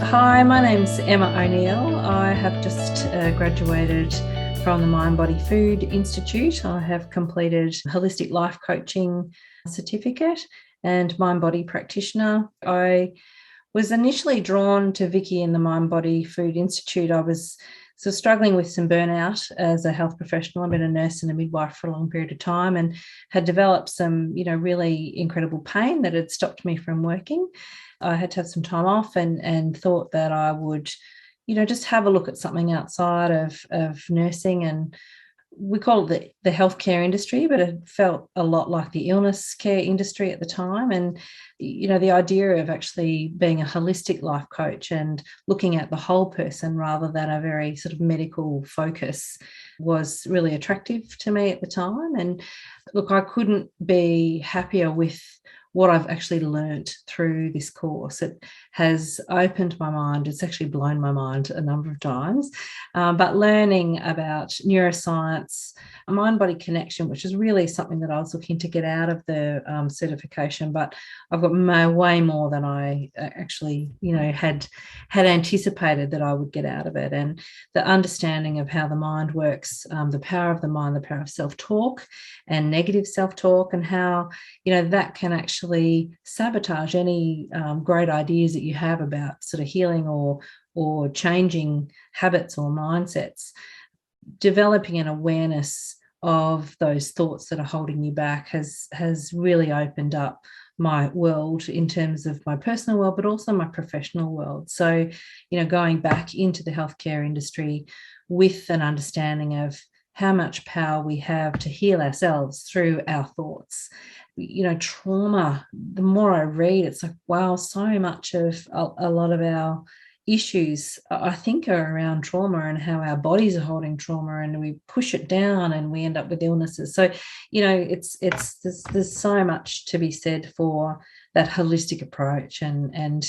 Hi, my name's Emma O'Neill. I have just graduated from the Mind Body Food Institute. I have completed Holistic Life Coaching certificate and Mind Body practitioner. I was initially drawn to Vicky in the Mind Body Food Institute. I was struggling with some burnout as a health professional. I've been a nurse and a midwife for a long period of time and had developed some, really incredible pain that had stopped me from working. I had to have some time off and thought that I would, just have a look at something outside of nursing. And we call it the healthcare industry, but it felt a lot like the illness care industry at the time. And, the idea of actually being a holistic life coach and looking at the whole person rather than a very sort of medical focus was really attractive to me at the time. And look, I couldn't be happier with what I've actually learnt through this course. It has opened my mind. It's actually blown my mind a number of times. But learning about neuroscience, a mind-body connection, which is really something that I was looking to get out of the certification, but I've got way more than I actually, had anticipated that I would get out of it. And the understanding of how the mind works, the power of the mind, the power of self-talk and negative self-talk, and how, that can actually sabotage any great ideas that you have about sort of healing or changing habits or mindsets. Developing an awareness of those thoughts that are holding you back has really opened up my world in terms of my personal world, but also my professional world. So, going back into the healthcare industry with an understanding of how much power we have to heal ourselves through our thoughts. Trauma, the more I read, it's like, wow, so much of a lot of our issues, I think, are around trauma and how our bodies are holding trauma, and we push it down and we end up with illnesses. So, there's so much to be said for that holistic approach and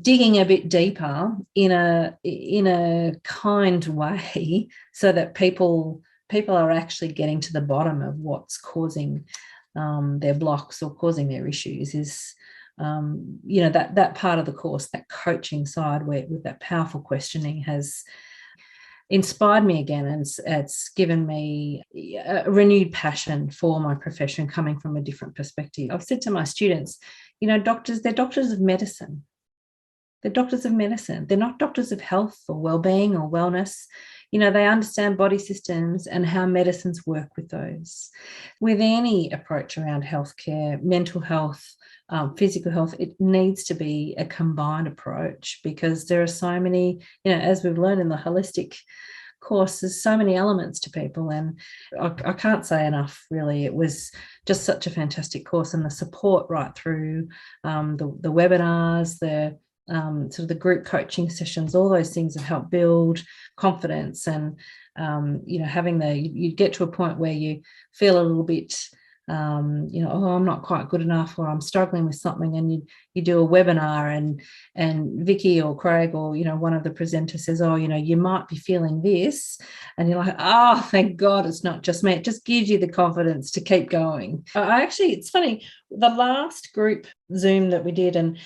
digging a bit deeper in a kind way, so that people are actually getting to the bottom of what's causing their blocks or causing their issues. Is that part of the course, that coaching side, where with that powerful questioning, has inspired me again, and it's given me a renewed passion for my profession, coming from a different perspective. I've said to my students, doctors, they're doctors of medicine. They're doctors of medicine. They're not doctors of health or well-being or wellness. They understand body systems and how medicines work with those. With any approach around healthcare, mental health, physical health, it needs to be a combined approach, because there are so many, as we've learned in the holistic course, there's so many elements to people. And I can't say enough, really. It was just such a fantastic course, and the support right through the webinars, the sort of the group coaching sessions, all those things have helped build confidence. And having you get to a point where you feel a little bit I'm not quite good enough, or I'm struggling with something, and you do a webinar and Vicky or Craig or one of the presenters says, you might be feeling this, and you're like, oh, thank God it's not just me. It just gives you the confidence to keep going. It's funny, the last group Zoom that we did, and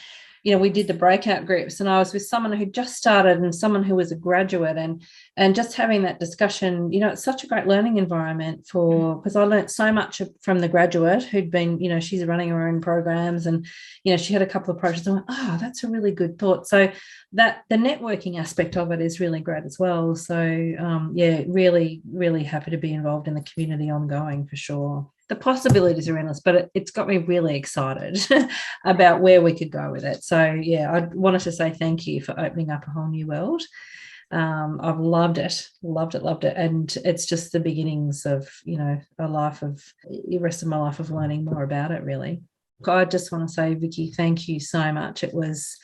we did the breakout groups, and I was with someone who just started and someone who was a graduate, and just having that discussion, it's such a great learning environment because I learned so much from the graduate who'd been, she's running her own programs, and, she had a couple of projects. I went, that's a really good thought. So that the networking aspect of it is really great as well. So really, really happy to be involved in the community ongoing, for sure. The possibilities are endless, but it's got me really excited about where we could go with it. So, I wanted to say thank you for opening up a whole new world. I've loved it. And it's just the beginnings of, the rest of my life of learning more about it, really. I just want to say, Vicky, thank you so much. It was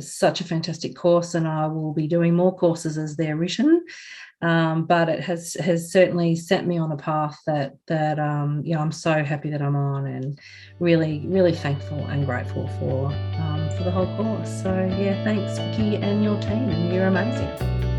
such a fantastic course, and I will be doing more courses as they're written. But it has certainly set me on a path that I'm so happy that I'm on, and really, really thankful and grateful for the whole course. So thanks, Vicky, and your team. You're amazing.